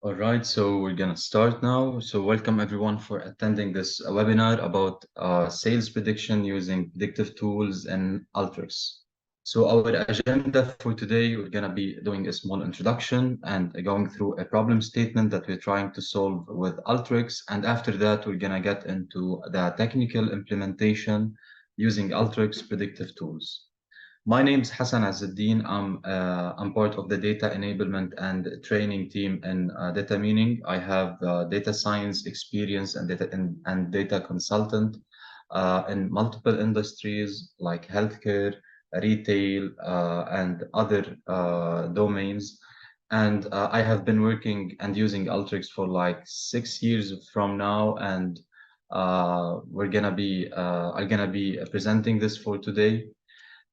All right, so we're gonna start now. So welcome everyone for attending this webinar about sales prediction using predictive tools in Alteryx. So our agenda for today, we're gonna be doing a small introduction and going through a problem statement that we're trying to solve with Alteryx. And after that, we're gonna get into the technical implementation using Alteryx predictive tools. My name is Hassan Azzuddin. I'm part of the data enablement and training team in data meaning. I have data science experience and data consultant in multiple industries like healthcare, retail, and other domains. And I have been working and using Alteryx for like 6 years from now, and I'm gonna be presenting this for today.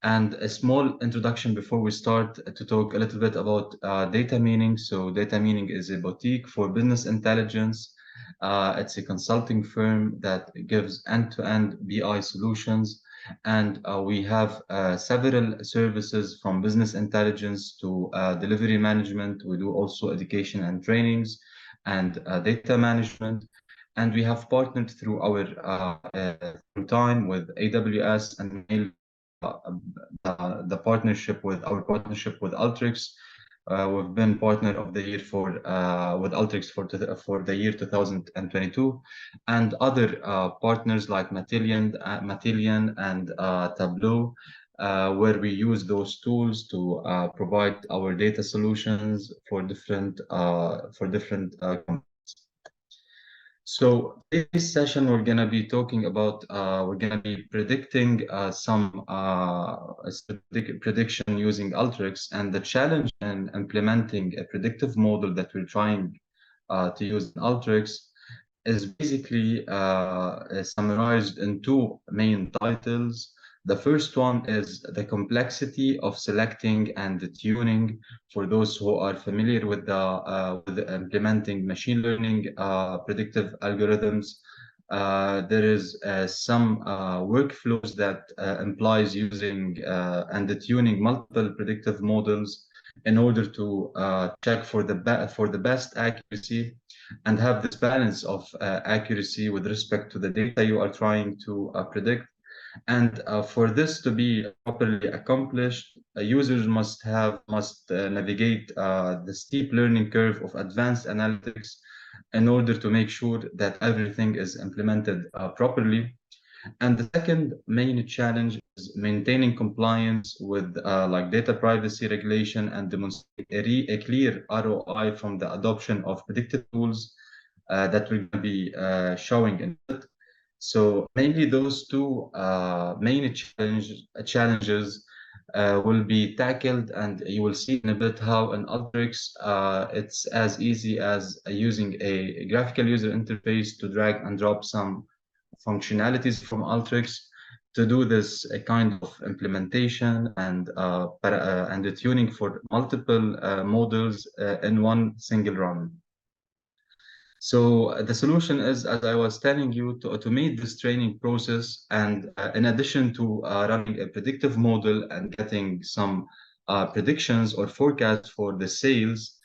And a small introduction before we start to talk a little bit about data meaning. So data meaning is a boutique for business intelligence. It's a consulting firm that gives end-to-end BI solutions. And we have several services from business intelligence to delivery management. We do also education and trainings and data management. And we have partnered through our through time with AWS and the partnership with Alteryx. We've been partner of the year for with Alteryx for the year 2022, and other partners like Matillion and Tableau, where we use those tools to provide our data solutions for different companies. So this session, we're going to be talking about, we're going to be predicting some prediction using Alteryx, and the challenge in implementing a predictive model that we're trying to use in Alteryx is basically summarized in two main titles. The first one is the complexity of selecting and tuning. For those who are familiar with implementing machine learning predictive algorithms, there is some workflows that implies using and tuning multiple predictive models in order to check for the best accuracy and have this balance of accuracy with respect to the data you are trying to predict. And for this to be properly accomplished, users must navigate the steep learning curve of advanced analytics in order to make sure that everything is implemented properly. And the second main challenge is maintaining compliance with like data privacy regulation and demonstrate a clear ROI from the adoption of predictive tools that we're going to be showing in it. So mainly those two main challenges will be tackled, and you will see in a bit how in Alteryx it's as easy as using a graphical user interface to drag and drop some functionalities from Alteryx to do this kind of implementation and the tuning for multiple models in one single run. So the solution is, as I was telling you, to automate this training process. And in addition to running a predictive model and getting some predictions or forecasts for the sales,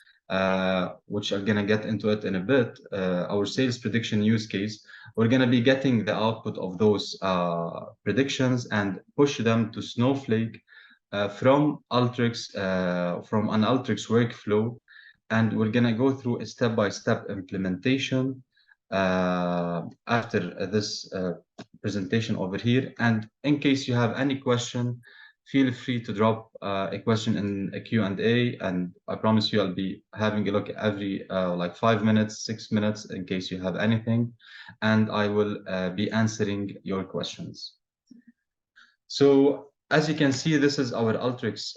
which I'm going to get into it in a bit, our sales prediction use case, we're going to be getting the output of those predictions and push them to Snowflake from Alteryx, from an Alteryx workflow. And we're going to go through a step-by-step implementation after this presentation over here. And in case you have any question, feel free to drop a question in a Q&A, and I promise you I'll be having a look every like 5 minutes, 6 minutes in case you have anything, and I will be answering your questions. So as you can see, this is our Alteryx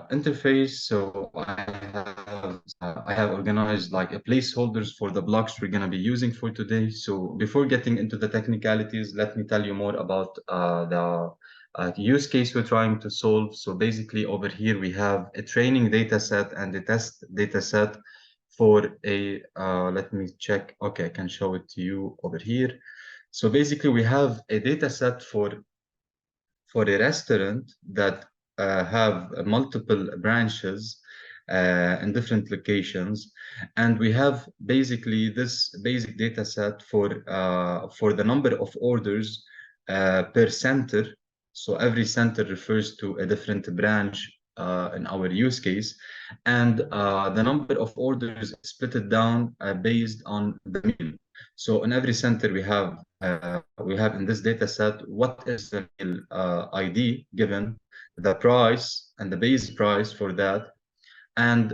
interface. So I have organized like a placeholders for the blocks we're going to be using for today. So before getting into the technicalities, let me tell you more about the use case we're trying to solve. So basically over here, we have a training data set and a test data set for a, let me check. Okay, I can show it to you over here. So basically we have a data set for a restaurant that have multiple branches, in different locations. And we have basically this basic data set for the number of orders per center. So every center refers to a different branch in our use case. And the number of orders is split it down based on the meal. So in every center we have in this data set what is the meal ID given, the price and the base price for that, and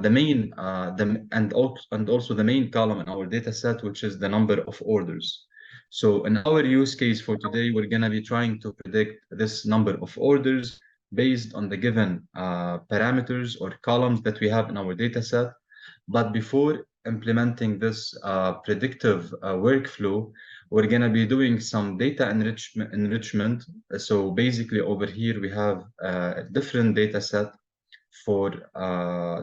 the main and also the main column in our data set, which is the number of orders. So in our use case for today, we're going to be trying to predict this number of orders based on the given parameters or columns that we have in our data set. But before implementing this predictive workflow, we're going to be doing some data enrichment. So basically over here, we have a different data set. For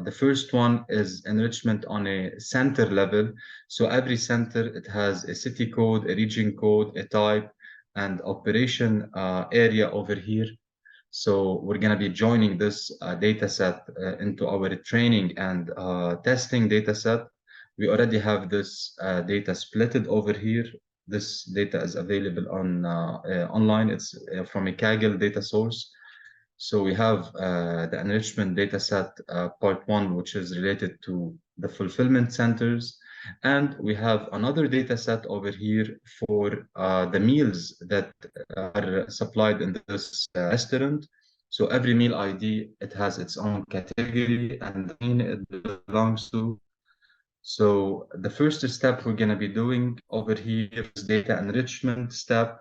the first one is enrichment on a center level. So every center, it has a city code, a region code, a type, and operation area over here. So we're going to be joining this data set into our training and testing data set. We already have this data splitted over here. This data is available on online. It's from a Kaggle data source. So we have the enrichment data set part one, which is related to the fulfillment centers. And we have another data set over here for the meals that are supplied in this restaurant. So every meal ID, it has its own category and the domain it belongs to. So the first step we're going to be doing over here is data enrichment step.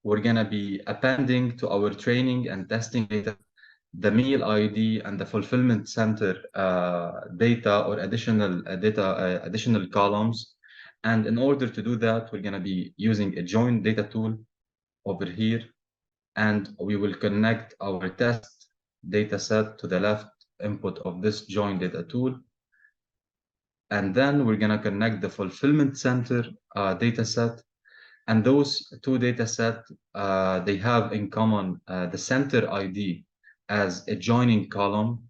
We're going to be appending to our training and testing data the meal ID and the fulfillment center data or additional columns. And in order to do that, we're going to be using a join data tool over here. And we will connect our test data set to the left input of this join data tool. And then we're going to connect the fulfillment center data set. And those two data sets, they have in common the center ID as a joining column.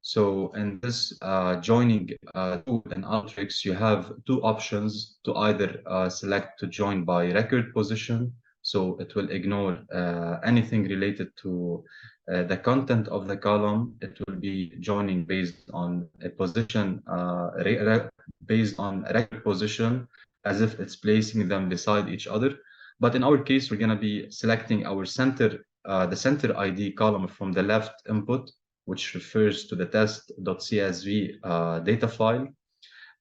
So in this joining tool in Alteryx, you have two options to either select to join by record position. So it will ignore anything related to the content of the column. It will be joining based on a position, based on record position, as if it's placing them beside each other. But in our case, we're going to be selecting our center, the center ID column from the left input, which refers to the test.csv data file.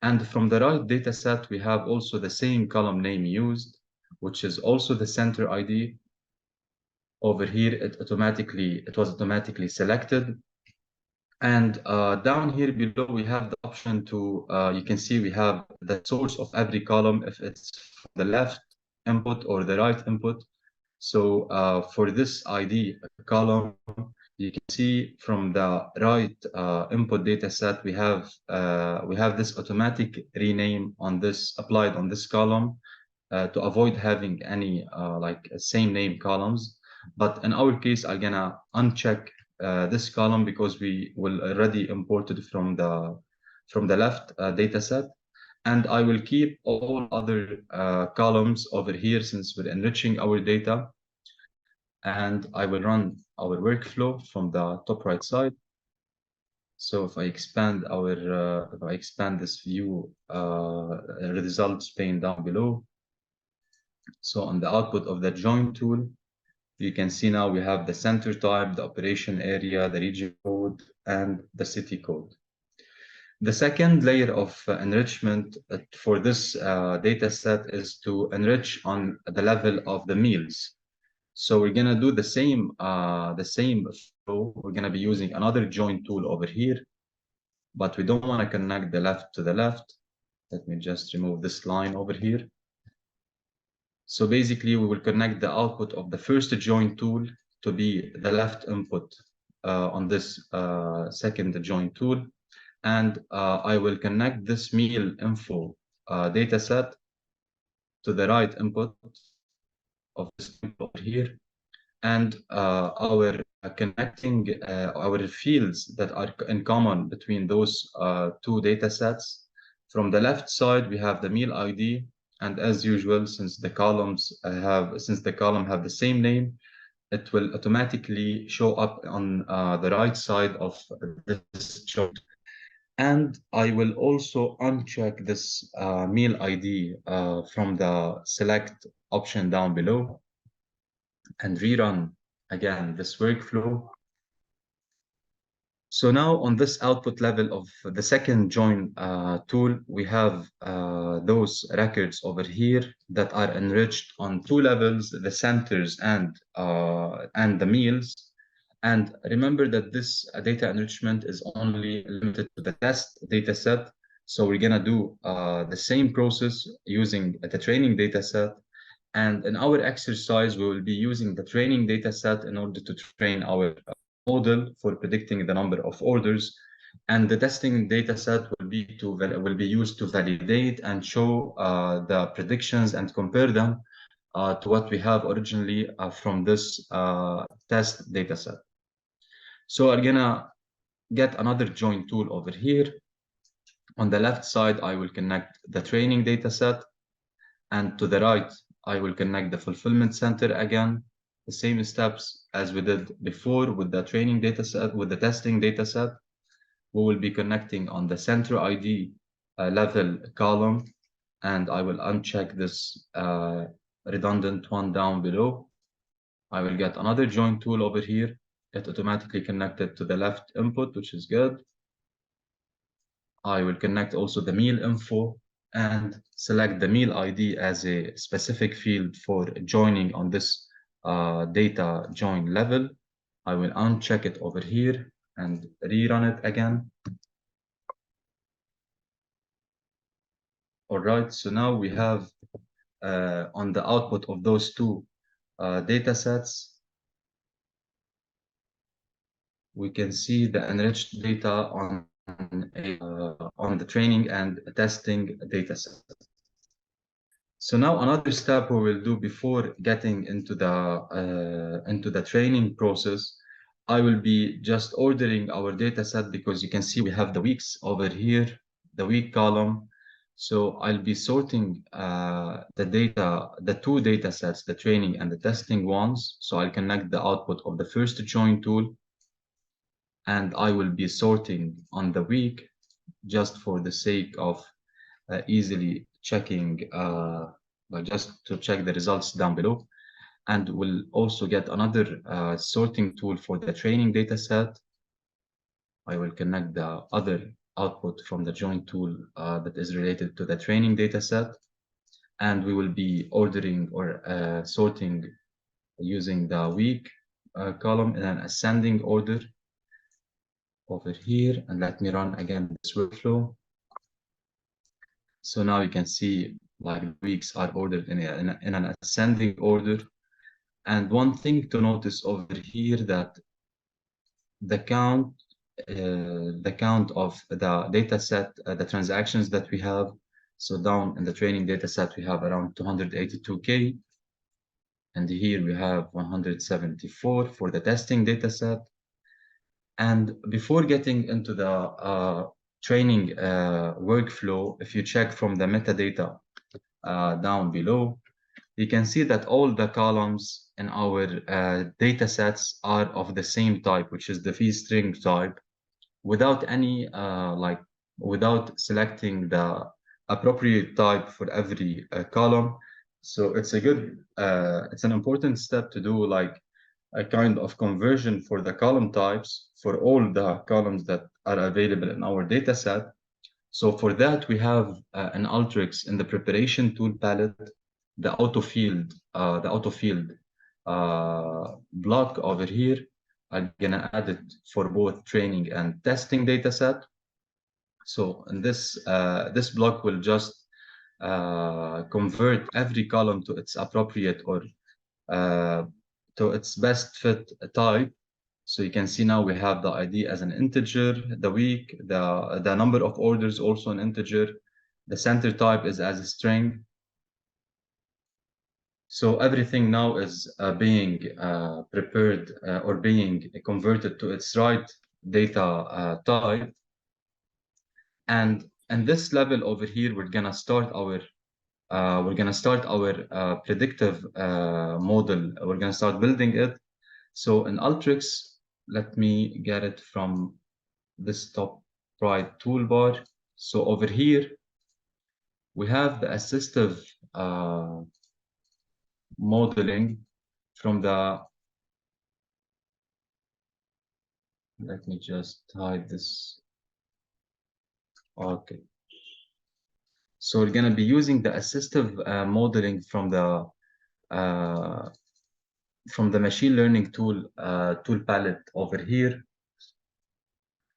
And from the right data set, we have also the same column name used, which is also the center ID. Over here, it was automatically selected. And down here below, we have the option to, you can see we have the source of every column, if it's from the left input or the right input. So for this ID column, you can see from the right input data set, we have this automatic rename on this applied on this column to avoid having any like same name columns. But in our case, I'm gonna uncheck this column because we will already import it from the left data set. And I will keep all other columns over here since we're enriching our data. And I will run our workflow from the top right side. So if I expand this view results pane down below. So on the output of the join tool, you can see now we have the center type, the operation area, the region code, and the city code. The second layer of enrichment for this data set is to enrich on the level of the meals. So we're gonna do the same flow. We're gonna be using another join tool over here, but we don't want to connect the left to the left. Let me just remove this line over here. So basically, we will connect the output of the first join tool to be the left input on this second join tool. And I will connect this meal info data set to the right input of this over here. and our connecting our fields that are in common between those two data sets. From the left side, we have the meal ID, and as usual, since the column have the same name, it will automatically show up on the right side of this chart. And I will also uncheck this meal ID from the select option down below and rerun again this workflow. So now on this output level of the second join tool, we have those records over here that are enriched on two levels, the centers and the meals. And remember that this data enrichment is only limited to the test data set. So we're gonna do the same process using the training data set. And in our exercise, we will be using the training data set in order to train our model for predicting the number of orders. And the testing data set will be used to validate and show the predictions and compare them to what we have originally from this test data set. So I'm gonna get another join tool over here. On the left side, I will connect the training data set, and to the right, I will connect the fulfillment center again, the same steps as we did before with the training data set, with the testing data set. We will be connecting on the center ID level column, and I will uncheck this redundant one down below. I will get another join tool over here. It automatically connected to the left input, which is good. I will connect also the meal info and select the meal ID as a specific field for joining on this data join level. I will uncheck it over here and rerun it again. All right, so now we have on the output of those two data sets, we can see the enriched data on the training and testing data set. So now another step we will do before getting into the training process, I will be just ordering our data set because you can see we have the weeks over here, the week column. So I'll be sorting the two data sets, the training and the testing ones. So I'll connect the output of the first join tool, and I will be sorting on the week just for the sake of easily checking, just to check the results down below. And we'll also get another sorting tool for the training data set. I will connect the other output from the join tool that is related to the training data set. And we will be ordering or sorting using the week column in an ascending order over here. And let me run again this workflow. So now you can see like weeks are ordered in an ascending order. And one thing to notice over here that the count of the data set, the transactions that we have. So down in the training data set, we have around 282K. And here we have 174 for the testing data set. And before getting into the training workflow, if you check from the metadata down below, you can see that all the columns in our data sets are of the same type, which is the v-string type, without any without selecting the appropriate type for every column. So it's it's an important step to do, like a kind of conversion for the column types for all the columns that are available in our data set. So for that, we have an Alteryx in the preparation tool palette, the auto field block over here. I'm gonna add it for both training and testing data set. So in this block will just convert every column to its appropriate or to its best fit type. So you can see now we have the ID as an integer, the week, the number of orders also an integer, the center type is as a string. So everything now is being prepared or being converted to its right data type. And this level over here, we're gonna start our predictive model. We're gonna start building it. So in Alteryx, let me get it from this top right toolbar. So over here, we have the assistive modeling from the, let me just hide this. Okay. So we're going to be using the assistive modeling uh, from the machine learning tool palette over here.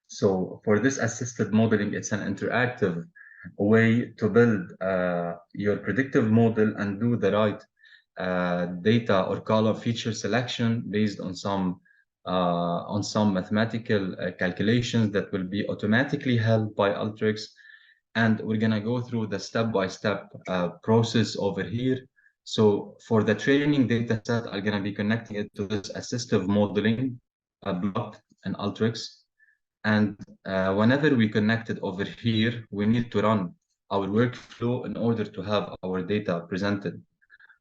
So for this assisted modeling, it's an interactive way to build your predictive model and do the right data or column feature selection based on some mathematical calculations that will be automatically held by Alteryx. And we're gonna go through the step-by-step process over here. So for the training data set, I'm gonna be connecting it to this assistive modeling block in Alteryx. And whenever we connect it over here, we need to run our workflow in order to have our data presented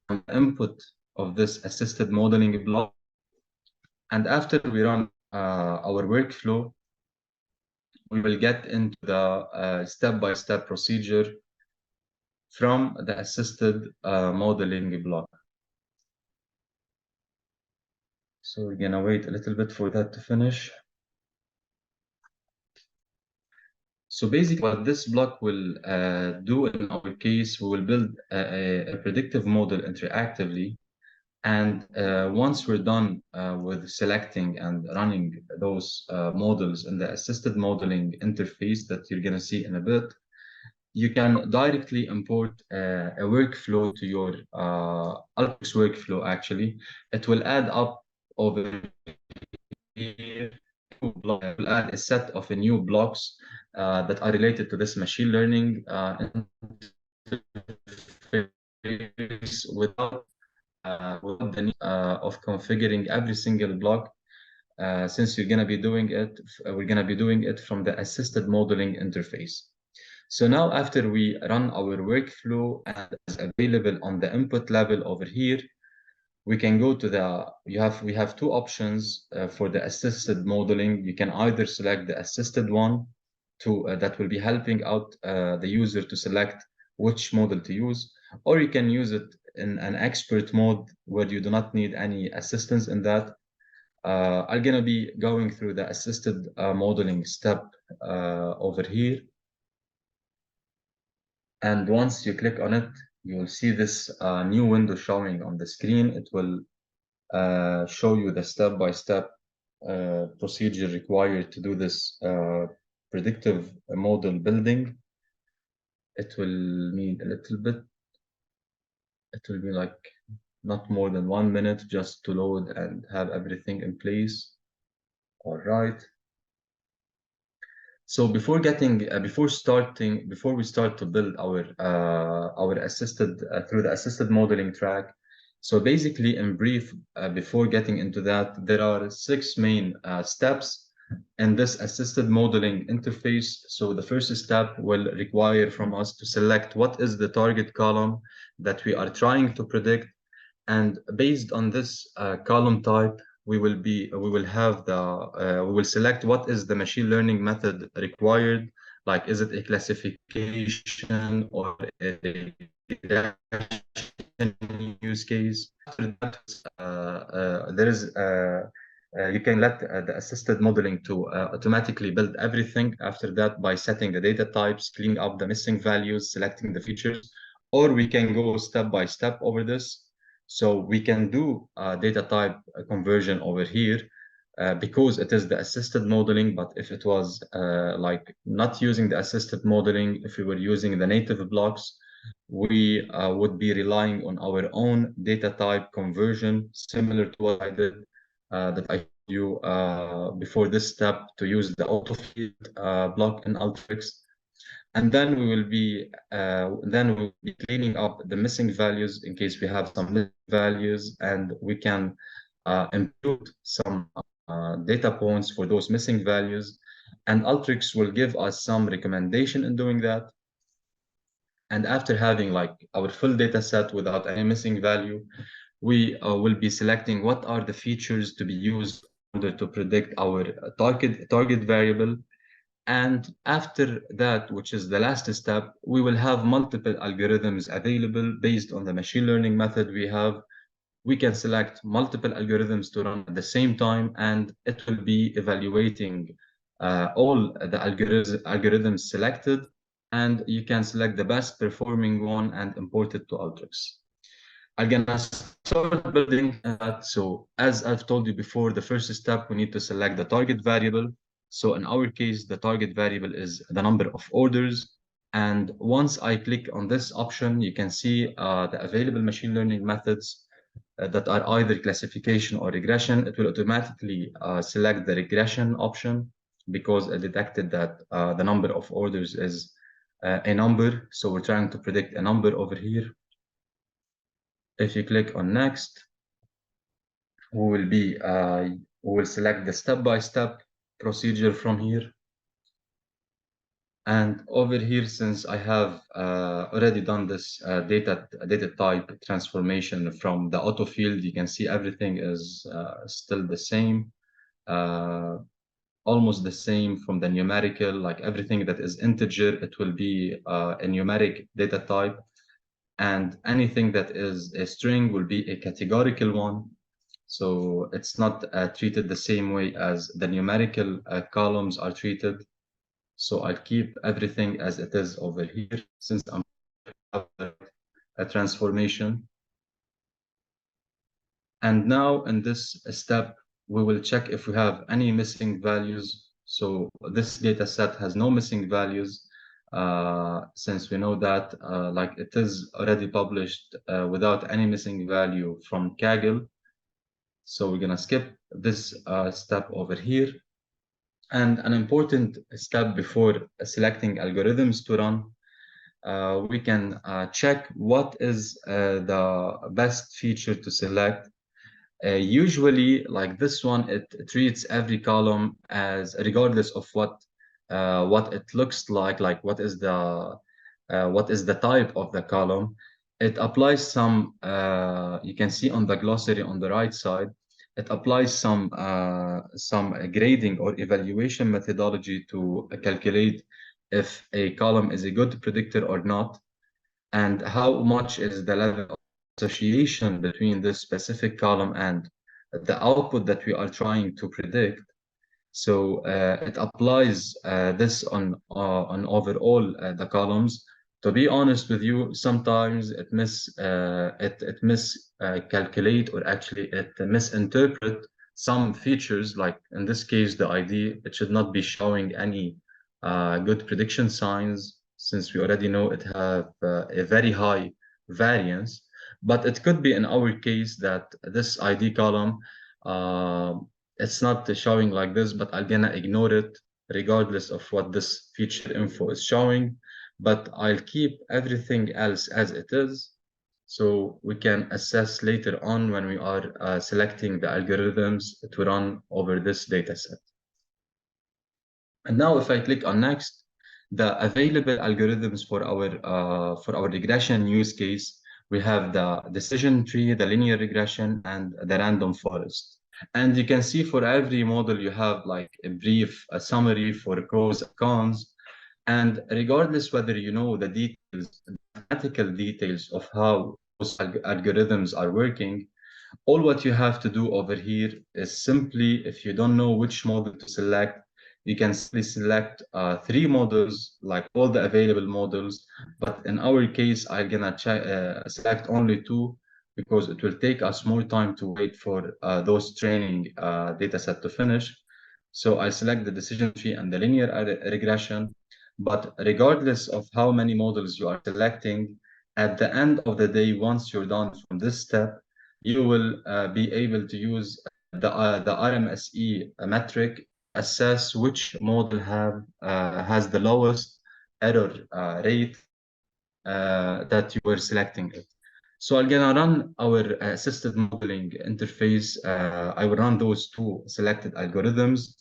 on the input of this assisted modeling block. And after we run our workflow, we will get into the step-by-step procedure from the assisted modeling block. So we're gonna wait a little bit for that to finish. So basically what this block will do in our case, we will build a predictive model interactively. And once we're done with selecting and running those models in the assisted modeling interface that you're going to see in a bit, you can directly import a workflow to your Alteryx workflow, actually. It will add up over here, it will add a set of new blocks that are related to this machine learning interface without the need of configuring every single block, since you're going to be doing it, we're going to be doing it from the assisted modeling interface. So now after we run our workflow and is available on the input level over here, we can go to we have two options for the assisted modeling. You can either select the assisted one that will be helping out the user to select which model to use, or you can use it in an expert mode where you do not need any assistance in that. I'm gonna be going through the assisted modeling step over here. And once you click on it, you will see this new window showing on the screen. It will show you the step-by-step procedure required to do this predictive model building. It will need a little bit. It will be like not more than 1 minute just to load and have everything in place. All right. So before we start to build our assisted through the assisted modeling track. So basically, in brief, before getting into that, there are 6 main steps in this assisted modeling interface. So the first step will require from us to select what is the target column that we are trying to predict, and based on this column type, we will select what is the machine learning method required. Like, is it a classification or a regression use case? After that, you can let the assisted modeling to automatically build everything after that by setting the data types, cleaning up the missing values, selecting the features, or we can go step by step over this. So we can do data type conversion over here because it is the assisted modeling. But if it was like not using the assisted modeling, if we were using the native blocks, we would be relying on our own data type conversion, similar to what I did that I showed you before this step, to use the autofield block in Alteryx. And then we will be cleaning up the missing values in case we have some missing values, and we can include some data points for those missing values. And Alteryx will give us some recommendation in doing that. And after having like our full data set without any missing value, we will be selecting what are the features to be used in order to predict our target variable. And after that, which is the last step, we will have multiple algorithms available based on the machine learning method we have. We can select multiple algorithms to run at the same time, and it will be evaluating all the algorithms selected, and you can select the best performing one and import it to Alteryx. I'm gonna start building that. So as I've told you before, the first step, we need to select the target variable. So in our case, the target variable is the number of orders. And once I click on this option, you can see the available machine learning methods that are either classification or regression. It will automatically select the regression option because it detected that the number of orders is a number. So we're trying to predict a number over here. If you click on next, we will select the step-by-step procedure from here. And over here, since I have already done this data type transformation from the auto field, you can see everything is still the same, almost the same from the numerical, like everything that is integer, it will be a numeric data type. And anything that is a string will be a categorical one. So it's not treated the same way as the numerical columns are treated. So I'll keep everything as it is over here since I'm a transformation. And now in this step, we will check if we have any missing values. So this data set has no missing values since we know that like it is already published without any missing value from Kaggle. So we're gonna skip this step over here. And an important step before selecting algorithms to run, we can check what is the best feature to select. Usually, like this one, it treats every column as regardless of what it looks like what is the type of the column. It applies some. You can see on the glossary on the right side. It applies some grading or evaluation methodology to calculate if a column is a good predictor or not, and how much is the level of association between this specific column and the output that we are trying to predict. So it applies this on overall the columns. To be honest with you, sometimes it miscalculate or actually it misinterpret some features. Like in this case, the ID, it should not be showing any good prediction signs since we already know it have a very high variance. But it could be in our case that this ID column it's not showing like this, but I'm gonna ignore it regardless of what this feature info is showing. But I'll keep everything else as it is, so we can assess later on when we are selecting the algorithms to run over this data set. And now if I click on next, the available algorithms for our regression use case, we have the decision tree, the linear regression, and the random forest. And you can see for every model, you have like a summary for pros and cons. And regardless whether you know the details, the mathematical details of how those algorithms are working, all what you have to do over here is simply, if you don't know which model to select, you can simply select 3 models, like all the available models. But in our case, I'm gonna select only 2 because it will take us more time to wait for those training data set to finish. So I select the decision tree and the linear regression. But regardless of how many models you are selecting, at the end of the day, once you're done from this step, you will be able to use the RMSE metric, assess which model has the lowest error rate that you were selecting it. So I'm gonna run our assisted modeling interface. I will run those two selected algorithms.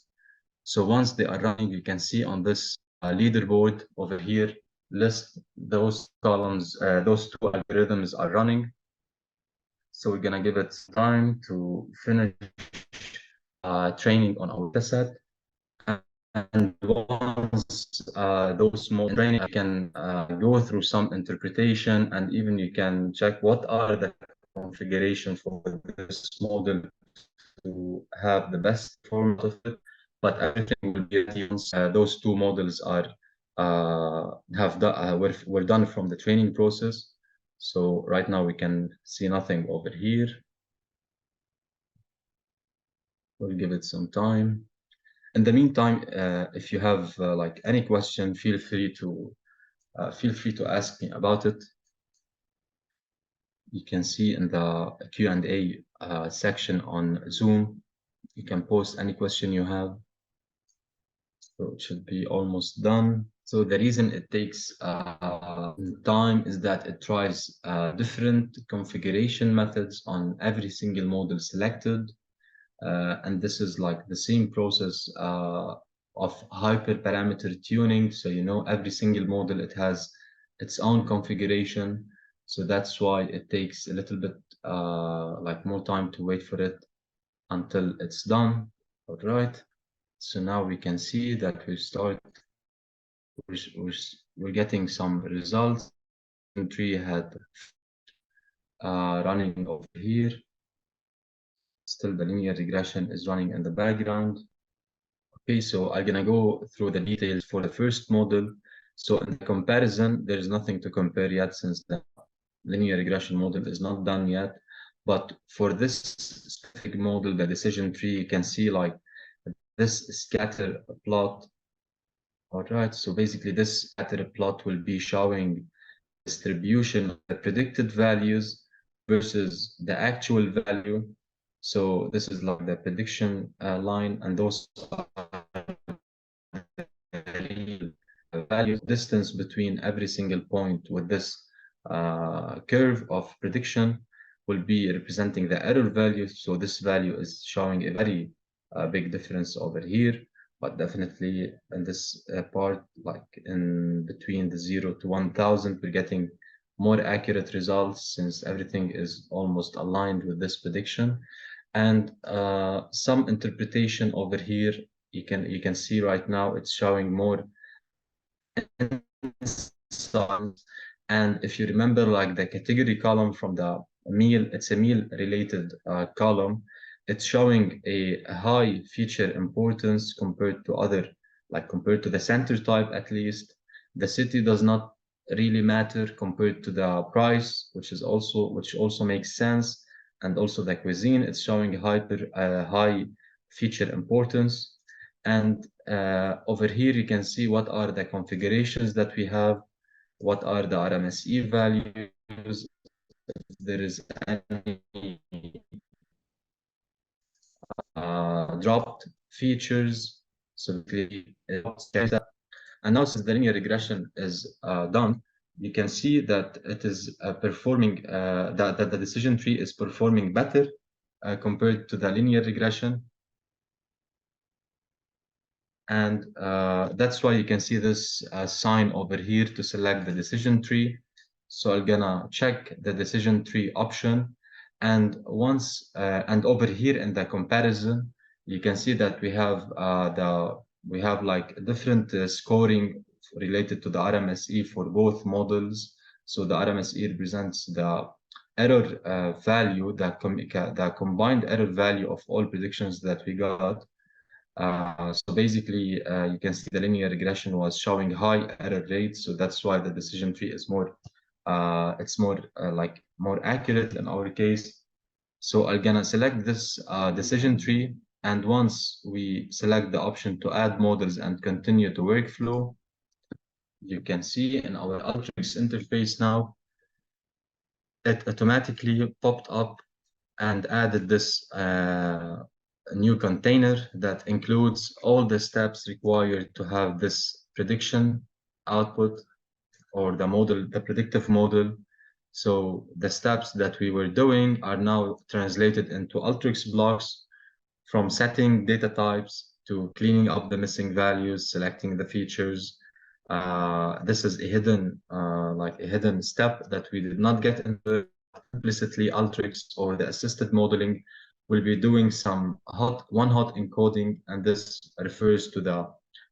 So once they are running, you can see on this leaderboard over here, list those columns, those two algorithms are running. So we're gonna give it time to finish training on our dataset. And once those model training, you can go through some interpretation, and even you can check what are the configuration for this model to have the best form of it. But everything will be ready once those two models are were done from the training process. So right now we can see nothing over here. We'll give it some time. In the meantime, if you have like any question, feel free to ask me about it. You can see in the Q&A section on Zoom, you can post any question you have. So it should be almost done. So the reason it takes time is that it tries different configuration methods on every single model selected. And this is like the same process of hyperparameter tuning. So, you know, every single model, it has its own configuration. So that's why it takes a little bit like more time to wait for it until it's done. All right. So now we can see that we're getting some results. Tree had running over here. Still the linear regression is running in the background. Okay, so I'm gonna go through the details for the first model. So in the comparison, there is nothing to compare yet since the linear regression model is not done yet. But for this specific model, the decision tree, you can see like this scatter plot. All right, so basically this scatter plot will be showing distribution of the predicted values versus the actual value. So this is like the prediction line, and those are the value distance between every single point with this curve of prediction will be representing the error value. So this value is showing a very big difference over here, but definitely in this part, like in between the 0 to 1000, we're getting more accurate results since everything is almost aligned with this prediction. And some interpretation over here, you can see right now it's showing more insights. And if you remember, like the category column from the meal, it's a meal related column. It's showing a high feature importance compared to other, like compared to the center type at least. The city does not really matter compared to the price, which also makes sense. And also the cuisine, it's showing high feature importance. And over here, you can see what are the configurations that we have, what are the RMSE values, if there is any dropped features. So and now since the linear regression is done, you can see that it is performing, that the decision tree is performing better compared to the linear regression. And that's why you can see this sign over here to select the decision tree. So I'm gonna check the decision tree option. And once, and over here in the comparison, you can see that we have like different scoring related to the RMSE for both models. So the RMSE represents the error value, the combined error value of all predictions that we got. So basically, you can see the linear regression was showing high error rates. So that's why the decision tree is it's more accurate in our case. So I'm gonna select this decision tree. And once we select the option to add models and continue to workflow, you can see in our Alteryx interface now, it automatically popped up and added this new container that includes all the steps required to have this prediction output or the model, the predictive model. So the steps that we were doing are now translated into Alteryx blocks, from setting data types to cleaning up the missing values, selecting the features. This is a hidden, like a hidden step that we did not get into implicitly. Alteryx or the assisted modeling will be doing some one-hot encoding, and this refers to the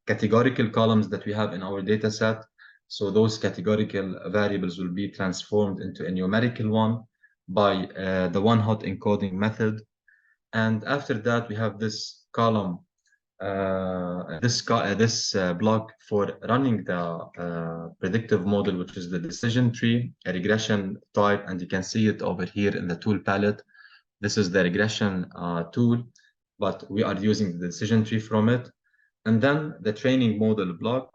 categorical columns that we have in our data set. So those categorical variables will be transformed into a numerical one by the one-hot encoding method. And after that, we have this column, this block for running the predictive model, which is the decision tree, a regression type, and you can see it over here in the tool palette. This is the regression tool, but we are using the decision tree from it. And then the training model block.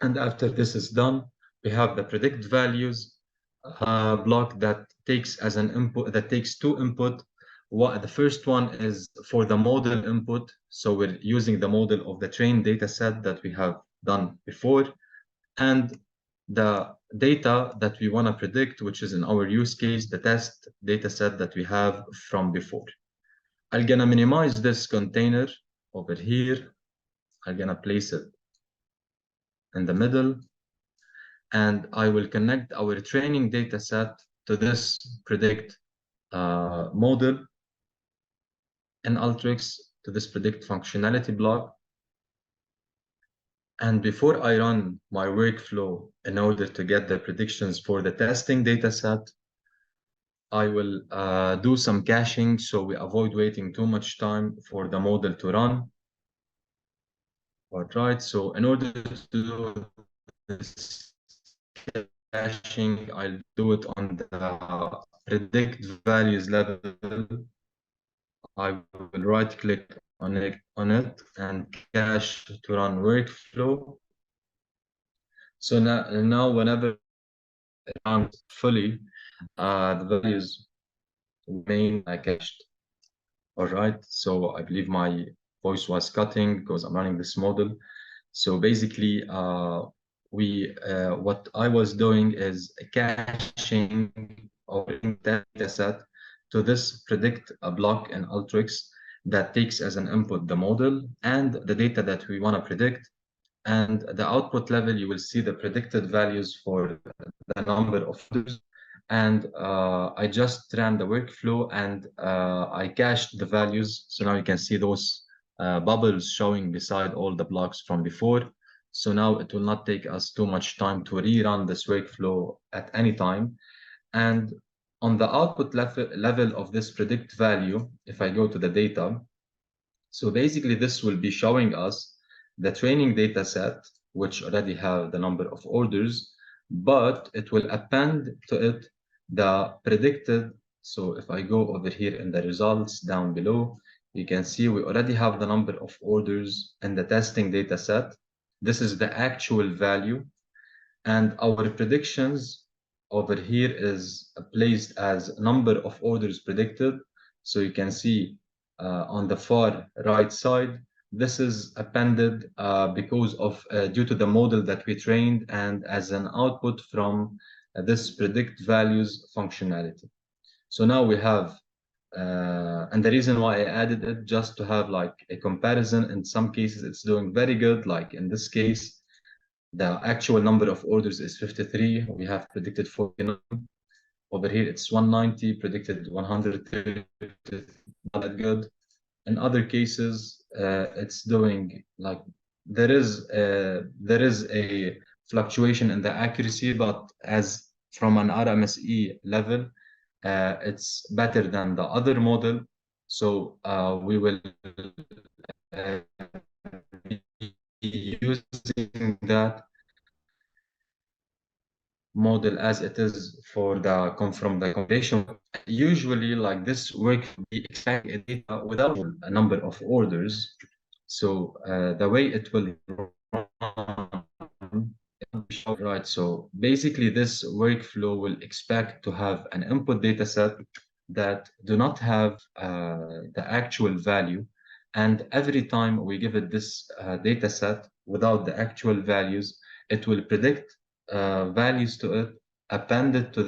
And after this is done, we have the predict values block that takes as an input, that takes two input. The first one is for the model input. So we're using the model of the trained data set that we have done before, and the data that we want to predict, which is in our use case, the test data set that we have from before. I'm gonna minimize this container over here. I'm gonna place it in the middle, and I will connect our training data set to this predict model in Alteryx, to this predict functionality block. And before I run my workflow in order to get the predictions for the testing data set, I will do some caching so we avoid waiting too much time for the model to run. All right, so in order to do this caching, I'll do it on the predict values level. I will right click on it and cache to run workflow. So now whenever it runs fully, the values remain cached. All right, so I believe my voice was cutting because I'm running this model. So basically, what I was doing is caching our data set to this predict block in Alteryx that takes as an input the model and the data that we want to predict. And the output level, you will see the predicted values for the number of users. And I just ran the workflow and I cached the values. So now you can see those bubbles showing beside all the blocks from before. So now it will not take us too much time to rerun this workflow at any time. And on the output level of this predict value, if I go to the data, so basically this will be showing us the training data set, which already have the number of orders, but it will append to it the predicted. So if I go over here in the results down below, you can see we already have the number of orders in the testing data set. This is the actual value. And our predictions over here is placed as number of orders predicted. So you can see on the far right side, this is appended because of due to the model that we trained and as an output from this predict values functionality. So now we have, and the reason why I added it just to have like a comparison. In some cases, it's doing very good. Like in this case, the actual number of orders is 53. We have predicted 49. Over here, it's 190, predicted 130. Not that good. In other cases, it's doing like there is a fluctuation in the accuracy, but as from an RMSE level, it's better than the other model. So we will be using that model as it is for the from the compilation. Usually, like this work, we extract a data without a number of orders. So the way it will run, right? So basically, this workflow will expect to have an input data set that do not have the actual value. And every time we give it this data set without the actual values, it will predict values to it, append it to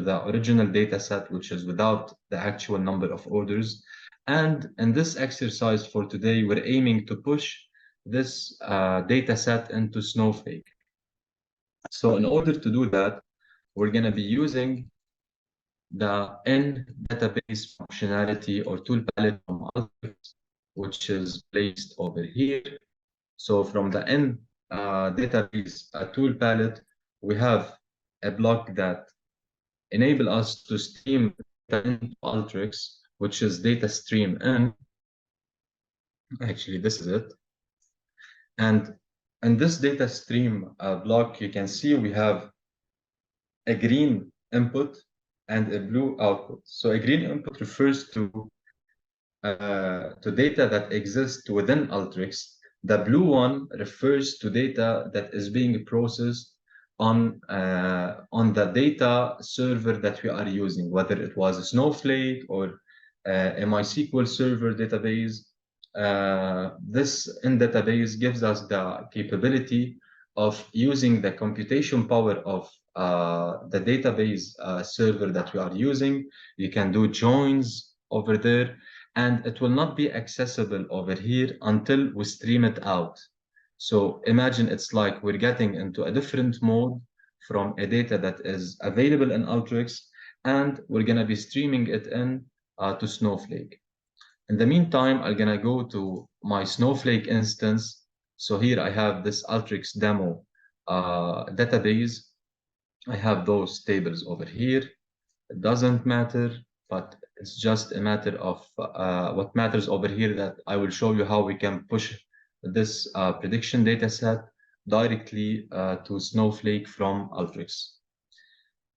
the original data set, which is without the actual number of orders. And in this exercise for today, we're aiming to push this data set into Snowflake. So in order to do that, we're going to be using the N database functionality or tool palette from Alteryx, which is placed over here. So from the N database tool palette, we have a block that enable us to stream data into Alteryx, which is data stream N. Actually, this is it. And in this data stream block, you can see we have a green input and a blue output. So a green input refers to data that exists within Alteryx. The blue one refers to data that is being processed on the data server that we are using, whether it was a Snowflake or a MySQL server database. This in database gives us the capability of using the computation power of the database server that we are using. You can do joins over there, and it will not be accessible over here until we stream it out. So imagine it's like we're getting into a different mode from a data that is available in Alteryx, and we're going to be streaming it in to Snowflake. In the meantime, I'm going to go to my Snowflake instance. So here I have this Alteryx demo database. I have those tables over here. It doesn't matter, but it's just a matter of what matters over here, that I will show you how we can push this prediction data set directly to Snowflake from Alteryx.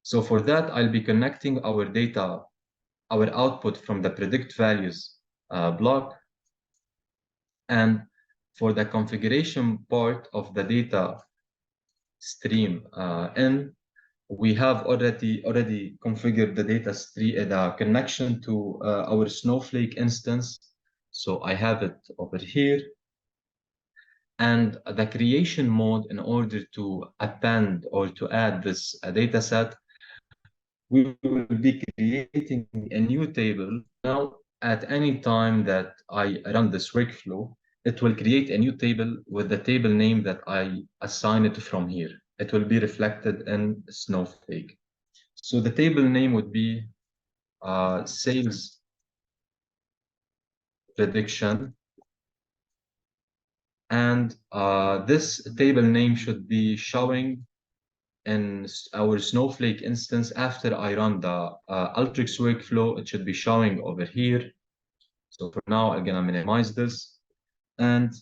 So for that, I'll be connecting our data, our output from the predict values block. And for the configuration part of the data stream in, we have already configured the data stream, the connection to our Snowflake instance. So I have it over here. And the creation mode, in order to append or to add this data set, we will be creating a new table. Now, at any time that I run this workflow, it will create a new table with the table name that I assign it from here. It will be reflected in Snowflake. So the table name would be sales prediction. And this table name should be showing in our Snowflake instance after I run the Alteryx workflow. It should be showing over here. So for now, I'm gonna minimize this, and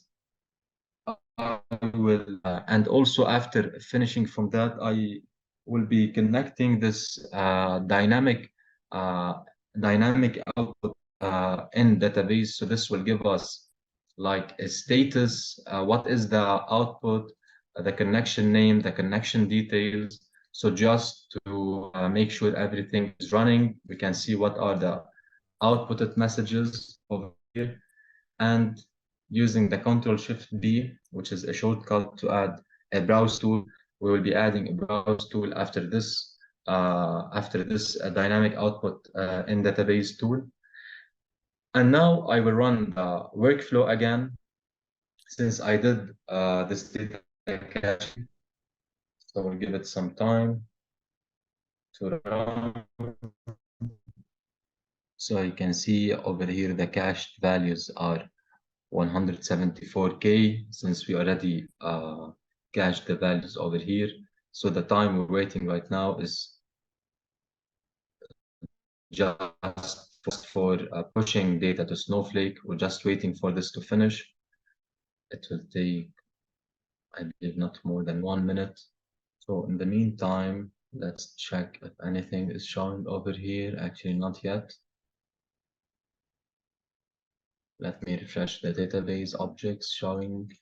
I will, and also after finishing from that, I will be connecting this dynamic output in database. So this will give us like a status, what is the output, the connection name, the connection details. So just to make sure everything is running, we can see what are the outputted messages over here. And using the Ctrl+Shift+B, which is a shortcut to add a browse tool, we will be adding a browse tool after this dynamic output in database tool. And now I will run the workflow again, since I did this data caching. So we'll give it some time to run. So you can see over here the cached values are 174K, since we already cached the values over here. So the time we're waiting right now is just for pushing data to Snowflake. We're just waiting for this to finish. It will take, I believe, not more than 1 minute. So in the meantime, let's check if anything is showing over here. Actually, not yet. Let me refresh the database objects showing.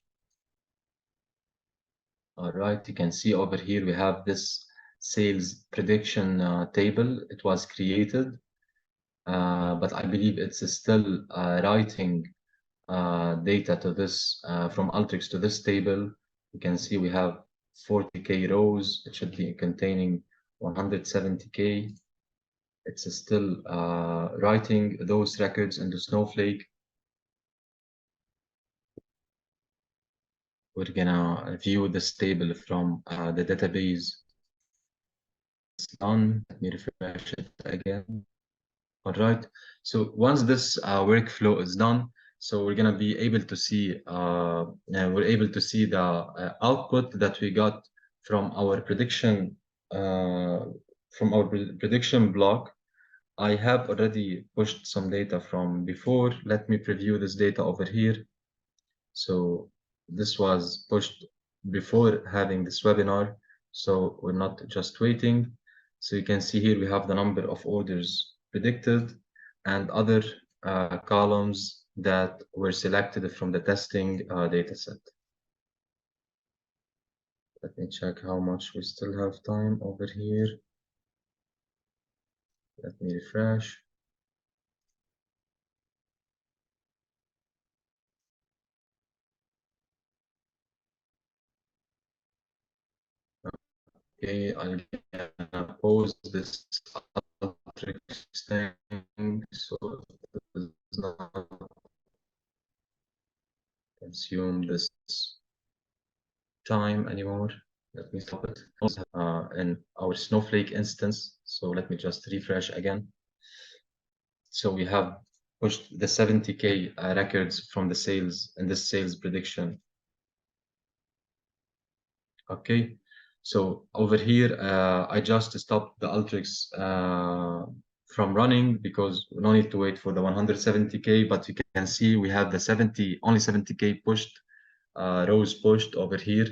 All right, you can see over here we have this sales prediction table. It was created, but I believe it's still writing data to this from Alteryx to this table. You can see we have 40K rows. It should be containing 170K. It's still writing those records into Snowflake. We're gonna view this table from the database. It's done. Let me refresh it again. All right. So once this workflow is done, so we're gonna be able to see the output that we got from our prediction block. I have already pushed some data from before. Let me preview this data over here. So this was pushed before having this webinar. So we're not just waiting. So you can see here we have the number of orders predicted and other columns that were selected from the testing dataset. Let me check how much we still have time over here. Let me refresh. Okay, I'm gonna pause this Alteryx thing so it does not consume this time anymore. Let me stop it. In our Snowflake instance. So let me just refresh again. So we have pushed the 70K records from the sales and this sales prediction. Okay. So over here, I just stopped the Alteryx from running because we don't need to wait for the 170K, but you can see we have the only 70K pushed, rows pushed over here,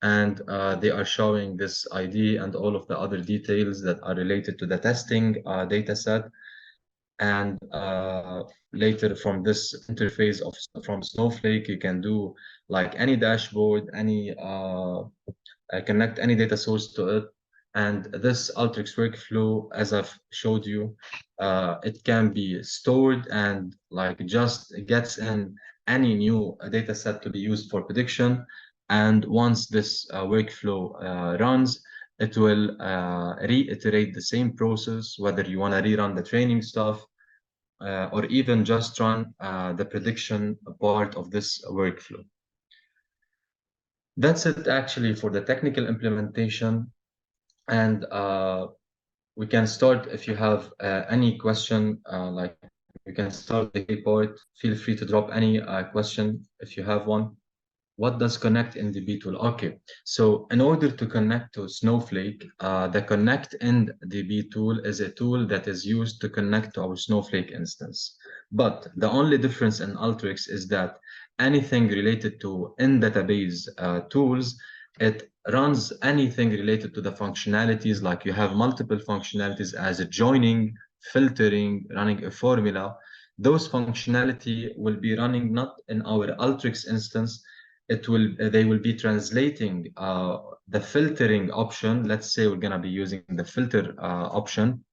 and they are showing this ID and all of the other details that are related to the testing data set. And later from this interface from Snowflake, you can do like any dashboard, any connect any data source to it. And this Alteryx workflow, as I've showed you, it can be stored and like just gets in any new data set to be used for prediction. And once this workflow runs, it will reiterate the same process, whether you want to rerun the training stuff or even just run the prediction part of this workflow. That's it actually for the technical implementation. And we can start if you have any question, like you can start the part. Feel free to drop any question if you have one. What does connect in DB tool? Okay, so in order to connect to Snowflake, the connect in DB tool is a tool that is used to connect to our Snowflake instance. But the only difference in Alteryx is that anything related to in database tools, it runs anything related to the functionalities, like you have multiple functionalities as joining, filtering, running a formula. Those functionality will be running not in our Alteryx instance. They will be translating the filtering option. Let's say we're going to be using the filter option,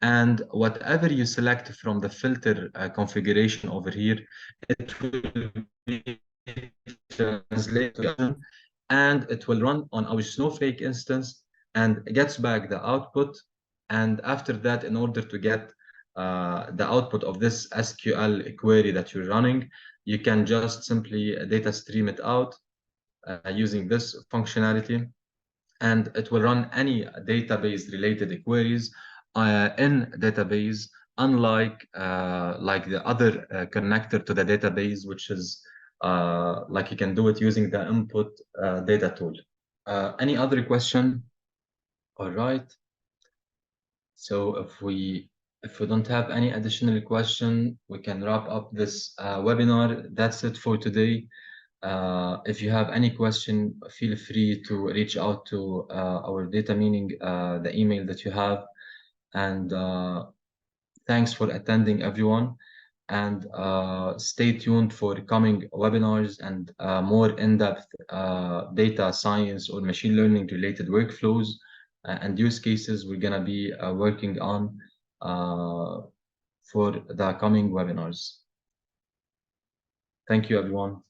and whatever you select from the filter configuration over here, it will be translated and it will run on our Snowflake instance and gets back the output. And after that, in order to get the output of this SQL query that you're running, you can just simply data stream it out using this functionality, and it will run any database related queries in database, unlike like the other connector to the database, which is like you can do it using the input data tool. Any other question? All right. So if we don't have any additional question, we can wrap up this webinar. That's it for today. If you have any question, feel free to reach out to our data meaning, the email that you have. And thanks for attending, everyone. And stay tuned for coming webinars and more in-depth data science or machine learning related workflows and use cases we're going to be working on for the coming webinars. Thank you, everyone.